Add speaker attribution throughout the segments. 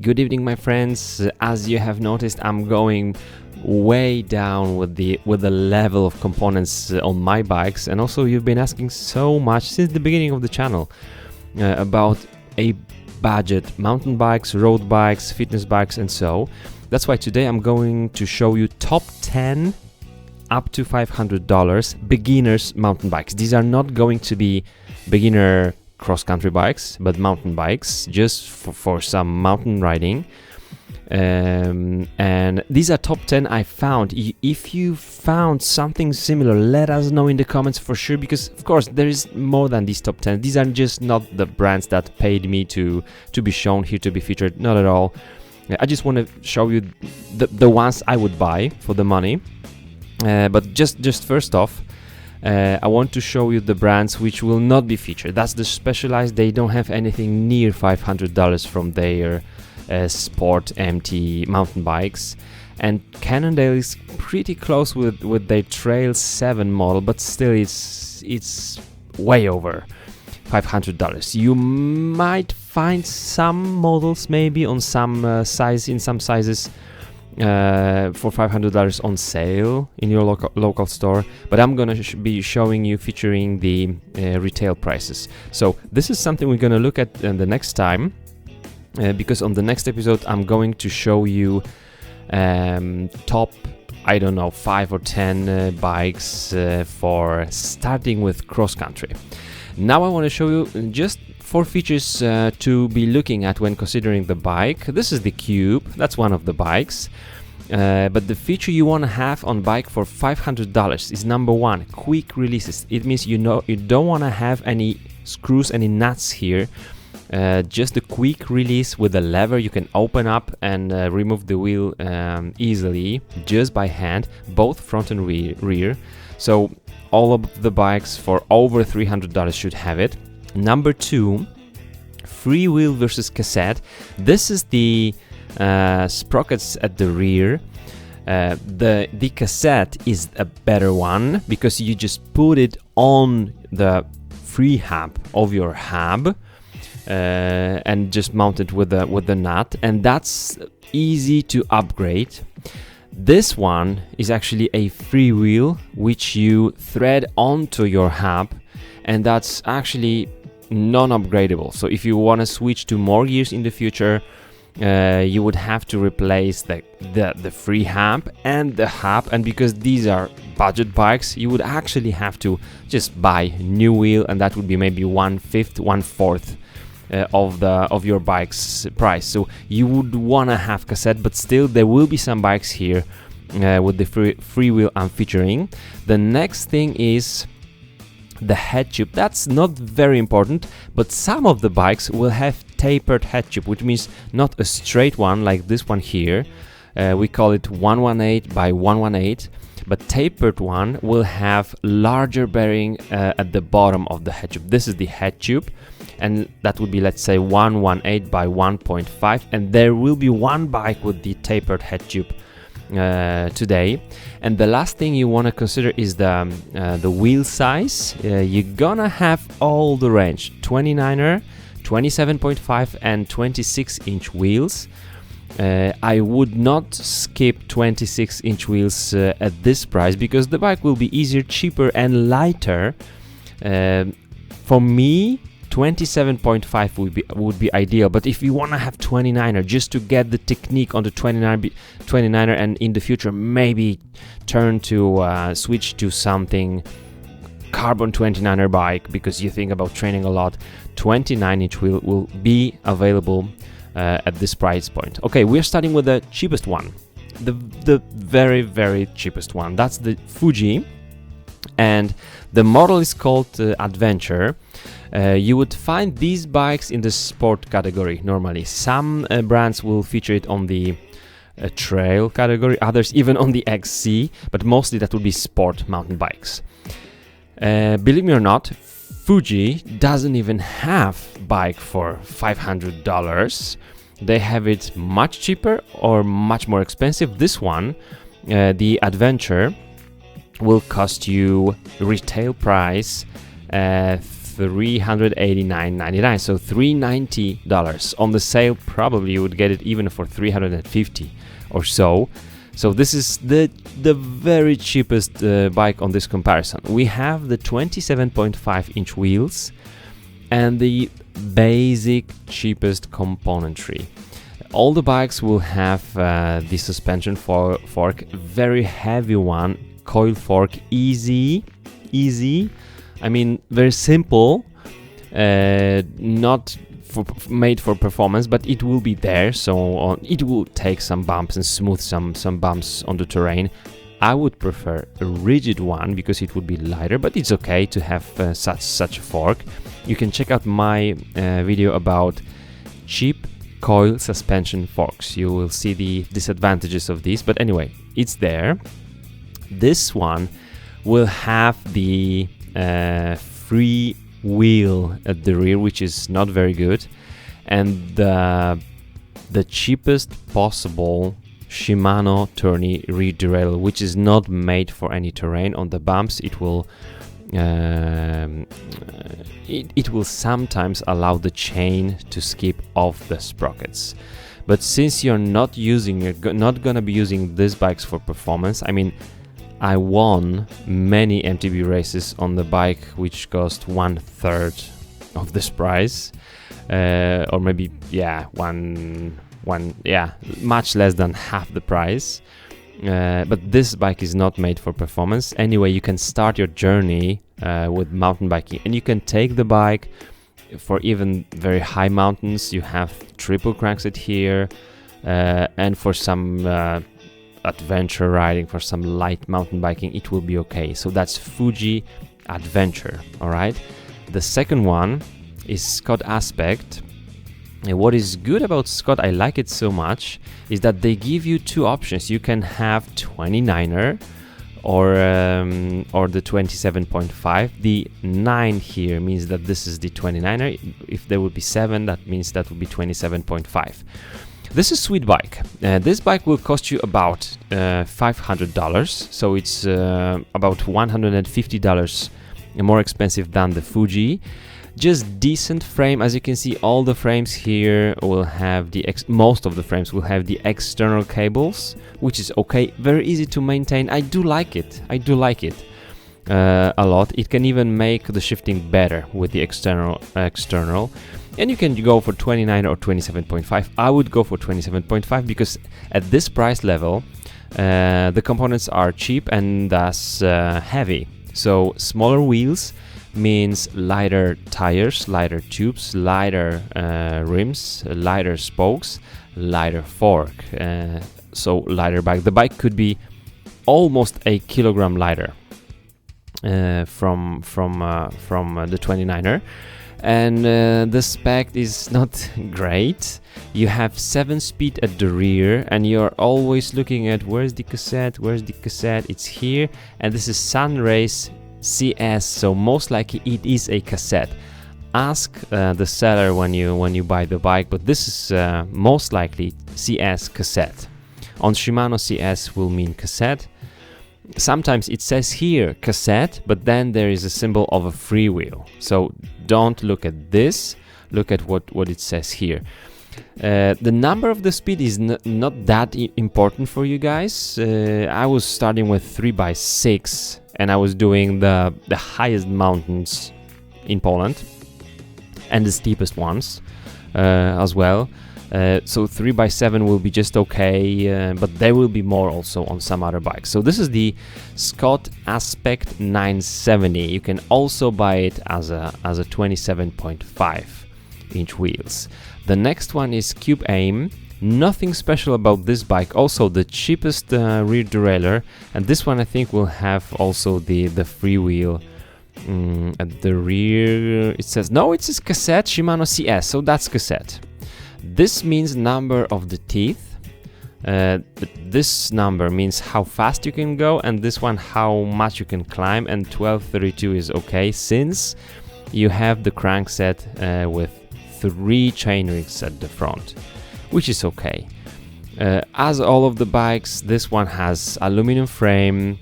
Speaker 1: Good evening, my friends. As you have noticed, I'm going way down with the level of components on my bikes, and also you've been asking so much since the beginning of the channel about a budget mountain bikes, road bikes, fitness bikes, and so. That's why today I'm going to show you top 10 up to $500 beginners mountain bikes. These are not going to be beginner cross-country bikes, but mountain bikes just for some mountain riding. And these are top 10 I found. If you found something similar, let us know in the comments for sure, because of course there is more than these top 10. These are just not the brands that paid me to be shown here, to be featured, not at all. I just want to show you the ones I would buy for the money. But just first off, I want to show you the brands which will not be featured. That's the Specialized. They don't have anything near $500 from their sport MT mountain bikes, and Cannondale is pretty close with their Trail 7 model, but still it's way over $500. You might find some models maybe on some in some sizes for $500 on sale in your local store, but I'm gonna be showing you featuring the retail prices. So this is something we're gonna look at the next time, because on the next episode I'm going to show you top, I don't know, 5 or 10 bikes for starting with cross country. Now I want to show you just 4 features to be looking at when considering the bike. This is the Cube, that's one of the bikes. But the feature you want to have on bike for $500 is number 1, quick releases. It means you don't want to have any screws, any nuts here. Just a quick release with a lever. You can open up and remove the wheel easily just by hand, both front and rear. So all of the bikes for over $300 should have it. Number 2, freewheel versus cassette. This is the sprockets at the rear. The cassette is a better one because you just put it on the free hub of your hub and just mount it with the nut, and that's easy to upgrade. This one is actually a freewheel which you thread onto your hub, and that's actually non-upgradable. So if you want to switch to more gears in the future, you would have to replace the free hub and the hub, and because these are budget bikes, you would actually have to just buy new wheel, and that would be maybe 1/5, 1/4 of your bike's price. So you would want to have cassette, but still there will be some bikes here with the free wheel I'm featuring. The next thing is the head tube. That's not very important, but some of the bikes will have tapered head tube, which means not a straight one like this one here. We call it 118 by 118, but tapered one will have larger bearing at the bottom of the head tube. This is the head tube, and that would be, let's say, 118 by 1.5, and there will be one bike with the tapered head tube today. And the last thing you want to consider is the wheel size. You're gonna have all the range: 29er, 27.5 and 26-inch wheels. I would not skip 26-inch wheels at this price, because the bike will be easier, cheaper and lighter. For me, 27.5 would be ideal, but if you want to have 29er just to get the technique on the 29er, and in the future maybe turn to switch to something carbon 29er bike because you think about training a lot, 29-inch wheel will be available at this price point. Okay, we're starting with the cheapest one, the very, very cheapest one. That's the Fuji, and the model is called Adventure. You would find these bikes in the sport category normally. Some brands will feature it on the trail category, others even on the XC, but mostly that would be sport mountain bikes. Believe me or not, Fuji doesn't even have bike for $500. They have it much cheaper or much more expensive. This one, the Adventure, will cost you retail price $389.99, so $390. On the sale, probably you would get it even for $350 or so. So this is the very cheapest bike on this comparison. We have the 27.5-inch wheels and the basic cheapest componentry. All the bikes will have the suspension fork, very heavy one, coil fork, easy. I mean, very simple, not made for performance, but it will be there. So it will take some bumps and smooth some bumps on the terrain. I would prefer a rigid one because it would be lighter, but it's okay to have such a fork. You can check out my video about cheap coil suspension forks. You will see the disadvantages of these, but anyway, it's there. This one will have the free wheel at the rear, which is not very good, and the cheapest possible Shimano tourney rear derailleur, which is not made for any terrain. On the bumps, it will sometimes allow the chain to skip off the sprockets. But since you're not gonna be using these bikes for performance, I mean, I won many MTB races on the bike which cost 1/3 of this price, or maybe much less than half the price. But this bike is not made for performance. Anyway, you can start your journey with mountain biking, and you can take the bike for even very high mountains. You have triple crankset here, and for some adventure riding, for some light mountain biking, it will be okay. So that's Fuji Adventure. All right. The second one is Scott Aspect. And what is good about Scott, I like it so much, is that they give you two options. You can have 29er or the 27.5. The 9 here means that this is the 29er. If there would be 7, that means that would be 27.5. This is a sweet bike. This bike will cost you about $500, so it's about $150 more expensive than the Fuji. Just decent frame. As you can see, all the frames here will have most of the frames will have the external cables, which is okay, very easy to maintain. I do like it a lot. It can even make the shifting better with the external, and you can go for 29 or 27.5. I would go for 27.5 because at this price level the components are cheap and thus heavy. So smaller wheels means lighter tires, lighter tubes, lighter rims, lighter spokes, lighter fork, so lighter bike. The bike could be almost a kilogram lighter from the 29er, and the spec is not great. You have 7-speed at the rear, and you're always looking at where's the cassette, it's here, and this is Sunrace CS, so most likely it is a cassette. Ask the seller when you buy the bike, but this is most likely CS cassette. On Shimano, CS will mean cassette. Sometimes it says here cassette, but then there is a symbol of a freewheel. So don't look at this, look at what it says here. The number of the speed is not that important for you guys. I was starting with 3x6, and I was doing the highest mountains in Poland and the steepest ones as well. So 3x7 will be just okay, but there will be more also on some other bikes. So this is the Scott Aspect 970. You can also buy it as a 27.5-inch wheels. The next one is Cube Aim. Nothing special about this bike. Also the cheapest rear derailleur, and this one I think will have also the freewheel at the rear. It says cassette Shimano CS, so that's cassette. This means number of the teeth. This number means how fast you can go, and this one how much you can climb, and 1232 is okay since you have the crankset with 3 chainrings at the front, which is okay. As all of the bikes, this one has aluminum frame,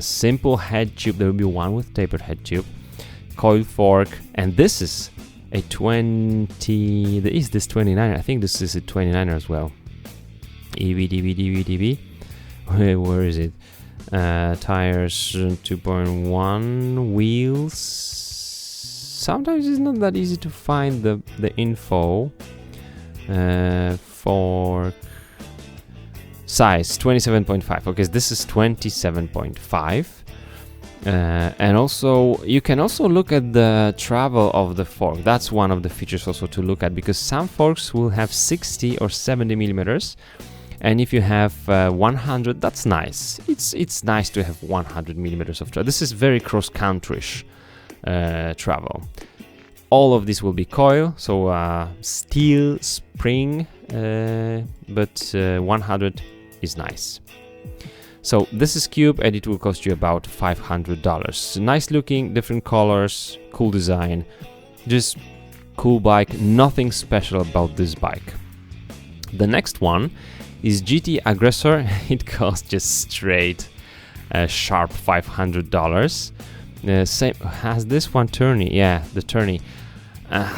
Speaker 1: simple head tube. There will be one with tapered head tube, coil fork, and this is a 20. Is this 29? I think this is a 29er as well. EV. Where is it? Tires 2.1, wheels. Sometimes it's not that easy to find the info. Fork size 27.5. Okay, this is 27.5. And also you can also look at the travel of the fork. That's one of the features also to look at, because some forks will have 60 or 70 millimeters. And if you have 100, that's nice. It's nice to have 100 millimeters of travel. This is very cross-country-ish travel. All of this will be coil, so steel spring, but 100 is nice. So this is cube, and it will cost you about $500. Nice looking, different colors, cool design, just cool bike. Nothing special about this bike. The next one is GT Aggressor. It costs just straight sharp $500. Same has this one tourney. Yeah, the tourney.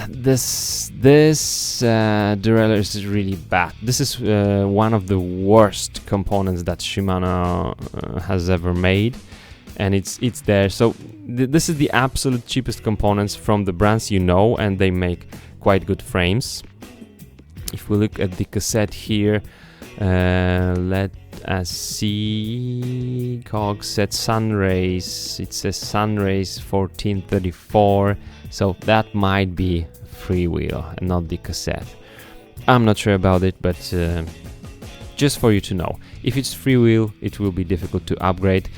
Speaker 1: This derailleur is really bad. This is one of the worst components that Shimano has ever made, and it's there. So this is the absolute cheapest components from the brands you know, and they make quite good frames. If we look at the cassette here, let us see. Cog set Sunrays. It says Sunrays 1434. So that might be freewheel and not the cassette. I'm not sure about it, but just for you to know. If it's freewheel, it will be difficult to upgrade.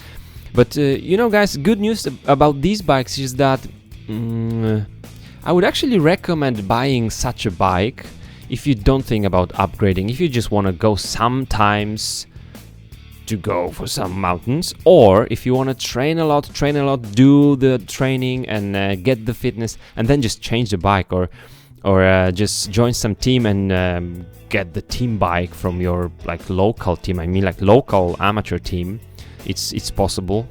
Speaker 1: But you know, guys, good news about these bikes is that I would actually recommend buying such a bike if you don't think about upgrading, if you just want to go sometimes to go for some mountains, or if you want to train a lot, do the training and get the fitness, and then just change the bike, or just join some team and get the team bike from your like local team. I mean, like local amateur team. It's possible.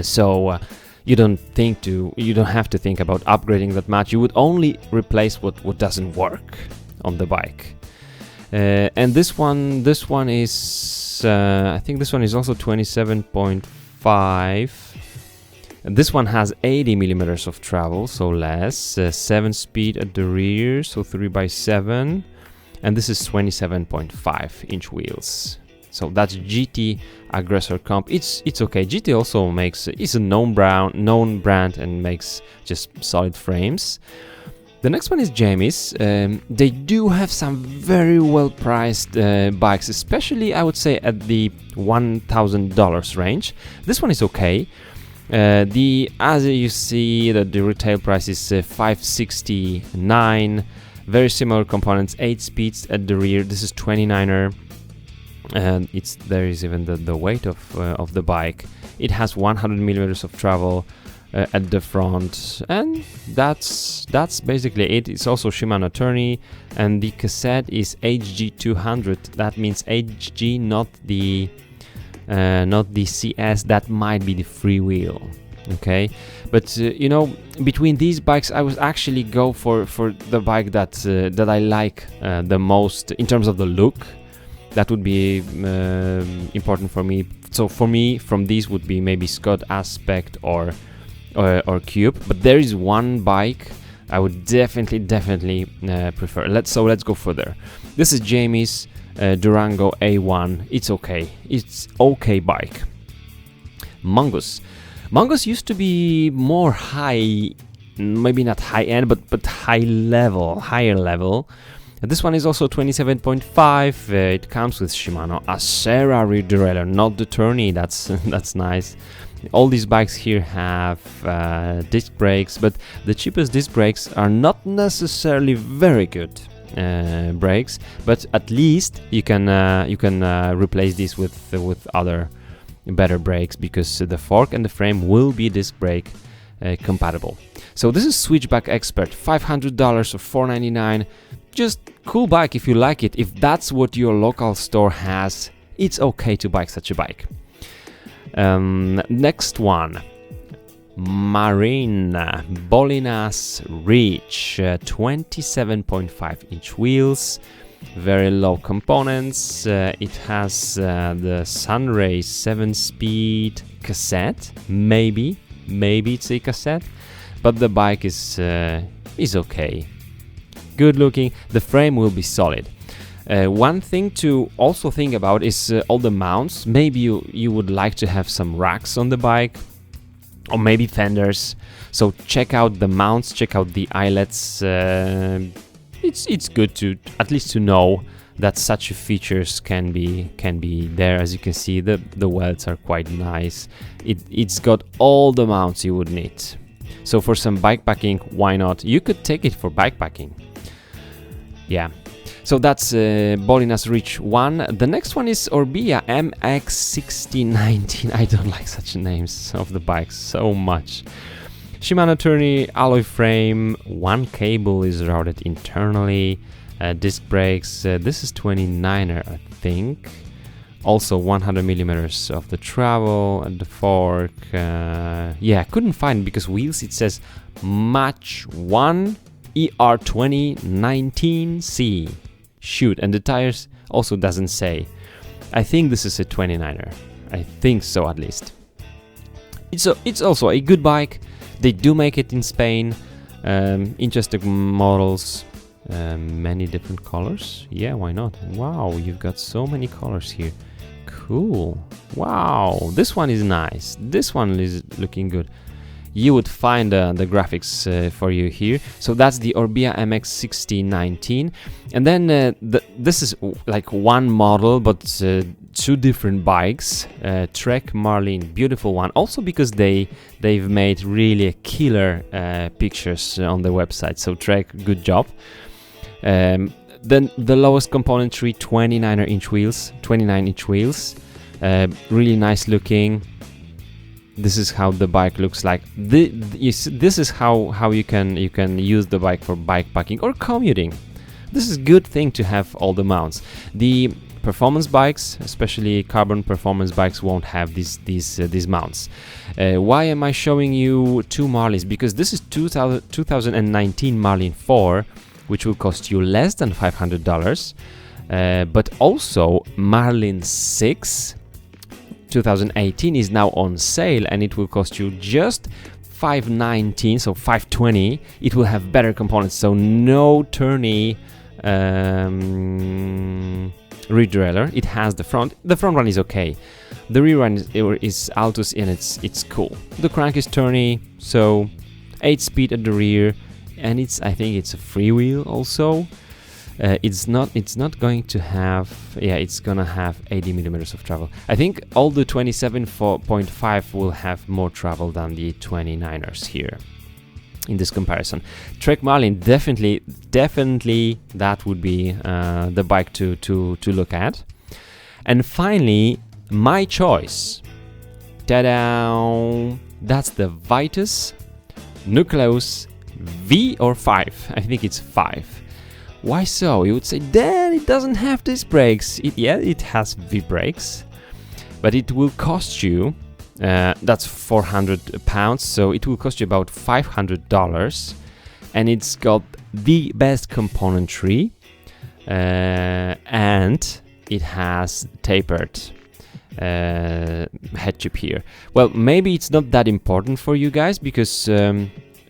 Speaker 1: So you don't have to think about upgrading that much. You would only replace what doesn't work on the bike. And this one is I think this one is also 27.5, and this one has 80 millimeters of travel, so less. 7 speed at the rear, so 3x7, and this is 27.5 inch wheels. So that's GT Aggressor comp. It's okay. GT also is a known brand and makes just solid frames. The next one is Jamie's. They do have some very well priced bikes, especially I would say at the $1,000 range. This one is okay. As you see, the retail price is $569. Very similar components, 8 speeds at the rear. This is 29er. And there is even the weight of the bike. It has 100 millimeters of travel at the front, and that's basically it. It's also Shimano tourney, and the cassette is HG200. That means HG, not the CS. That might be the freewheel. Okay, but you know, between these bikes, I would actually go for the bike that I like the most in terms of the look. That would be important for me. So for me, from these would be maybe Scott Aspect or Cube. But there is one bike I would definitely prefer. Let's go further. This is Jamie's Durango A1. It's okay bike. Mongoose used to be more high, maybe not high end, but higher level. This one is also 27.5. It comes with Shimano Acera rear derailleur, not the tourney. That's nice. All these bikes here have disc brakes, but the cheapest disc brakes are not necessarily very good brakes. But at least you can replace these with other better brakes, because the fork and the frame will be disc brake compatible. So this is Switchback Expert, $500 or $499. Just cool bike if you like it. If that's what your local store has, it's okay to buy such a bike. Next one, Marlin Bilas Reach 27.5-inch wheels, very low components. It has the Sunray 7-speed cassette, maybe it's a cassette, but the bike is okay, good looking. The frame will be solid. One thing to also think about is all the mounts. Maybe you would like to have some racks on the bike, or maybe fenders. So check out the mounts, check out the eyelets. It's good to at least to know that such features can be there. As you can see, the welds are quite nice. It's got all the mounts you would need. So for some bikepacking, why not? You could take it for bikepacking. Yeah. So that's Bilas Reach 1. The next one is Orbea MX 1619. I don't like such names of the bikes so much. Shimano Tourney alloy frame, one cable is routed internally, disc brakes, this is 29er I think. Also 100 millimeters of the travel and the fork. Yeah, couldn't find it because wheels it says Match 1 ER20 19C. Shoot, and the tires also doesn't say. I think this is a 29er. I think so at least. It's also a good bike. They do make it in Spain. Interesting models. Many different colors. Yeah, why not? Wow, you've got so many colors here. Cool. Wow, this one is nice. This one is looking good. You would find the graphics for you here. So that's the Orbea MX 1619. And then this is like one model, but two different bikes. Trek Marlin, beautiful one. Also because they've made really killer pictures on the website. So Trek, good job. Then the lowest componentry, 29-inch wheels. Really nice looking. This is how the bike looks like. This is how you can use the bike for bikepacking or commuting. This is a good thing to have all the mounts. The performance bikes, especially carbon performance bikes, won't have these mounts. Why am I showing you two Marlins? Because this is 2019 Marlin 4, which will cost you less than $500, but also Marlin 6 2018 is now on sale and it will cost you just $519, so $520. It will have better components, so no tourney rear derailleur. It has the front one is okay. The rear one is Altus and it's cool. The crank is tourney, so 8-speed at the rear, and I think it's a freewheel also. It's not going to have, yeah, it's gonna have 80 millimeters of travel. I think all the 27.5 will have more travel than the 29ers here in this comparison. Trek Marlin, definitely that would be the bike to look at. And finally, my choice. Ta-da! That's the Vitis Nucleus V or 5. I think it's 5. Why so? You would say, Dan, it doesn't have disc brakes. Yeah, it has V-brakes, but it will cost you, that's 400 pounds, so it will cost you about $500, and it's got the best componentry, and it has tapered head tube here. Well, maybe it's not that important for you guys because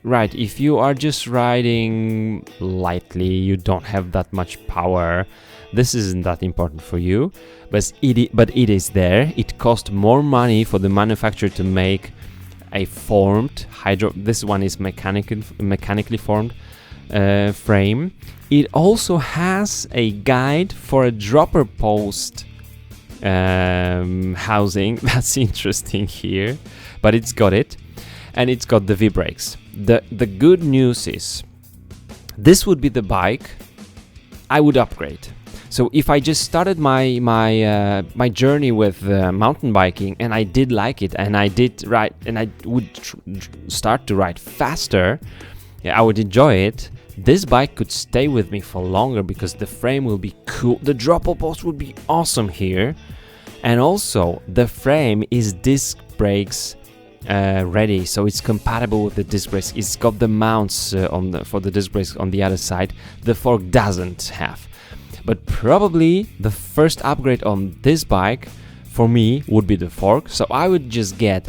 Speaker 1: right, if you are just riding lightly, you don't have that much power, this isn't that important for you, but it is there. It costs more money for the manufacturer to make a formed this one is mechanically formed frame. It also has a guide for a dropper post housing. That's interesting here, but it's got it, and it's got the V-brakes. The good news is this would be the bike I would upgrade. So if I just started my journey with mountain biking and I did like it and I did ride and I would start to ride faster, yeah, I would enjoy it. This bike could stay with me for longer because the frame will be cool. The dropper post would be awesome here, and also the frame is disc brakes ready, so it's compatible with the disc brakes. It's got the mounts for the disc brakes on the other side. The fork doesn't have. But probably the first upgrade on this bike for me would be the fork. So I would just get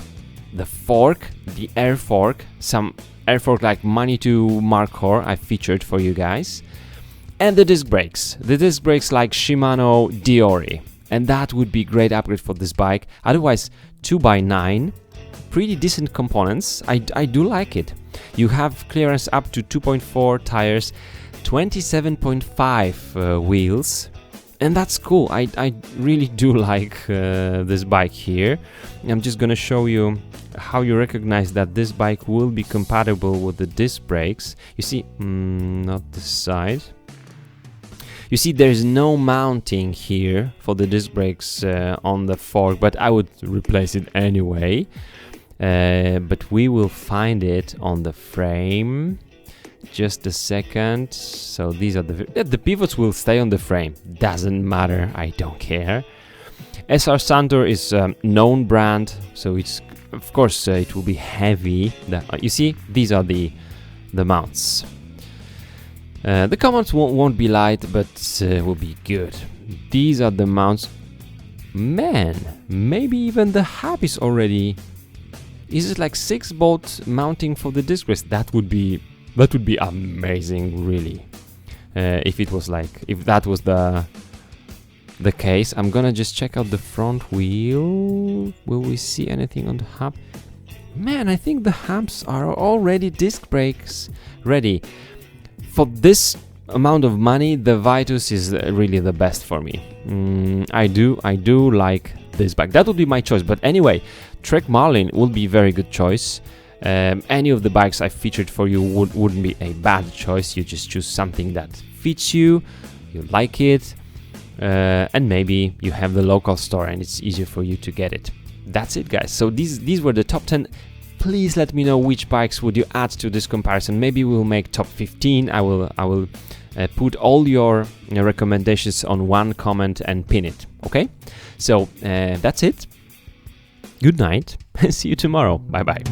Speaker 1: the fork, the air fork, some air fork like Manitou Markor I featured for you guys, and the disc brakes. The disc brakes like Shimano Diori. And that would be great upgrade for this bike. Otherwise, 2x9, pretty decent components. I do like it. You have clearance up to 2.4 tires, 27.5 wheels, and that's cool. I really do like this bike here. I'm just gonna show you how you recognize that this bike will be compatible with the disc brakes. You see, not this side. You see, there's no mounting here for the disc brakes on the fork, but I would replace it anyway. But we will find it on the frame. Just a second. So these are the pivots will stay on the frame. Doesn't matter. I don't care. SR Santor is a known brand, so it's of course it will be heavy. You see, these are the mounts. The commands won't be light, but will be good. These are the mounts. Man, maybe even the hub is already. Is it like 6-bolt mounting for the disc brakes? That would be amazing, really. If that was the case. I'm gonna just check out the front wheel. Will we see anything on the hub? Man, I think the hubs are already disc brakes ready. For this amount of money, the Vitis is really the best for me. I do like this bike. That would be my choice. But anyway, Trek Marlin will be a very good choice. Any of the bikes I featured for you wouldn't be a bad choice. You just choose something that fits you, you like it, and maybe you have the local store and it's easier for you to get it. That's it, guys. So these were the top 10. Please let me know which bikes would you add to this comparison. Maybe we'll make top 15. I will put all your recommendations on one comment and pin it. Okay? So that's it. Good night. See you tomorrow. Bye bye.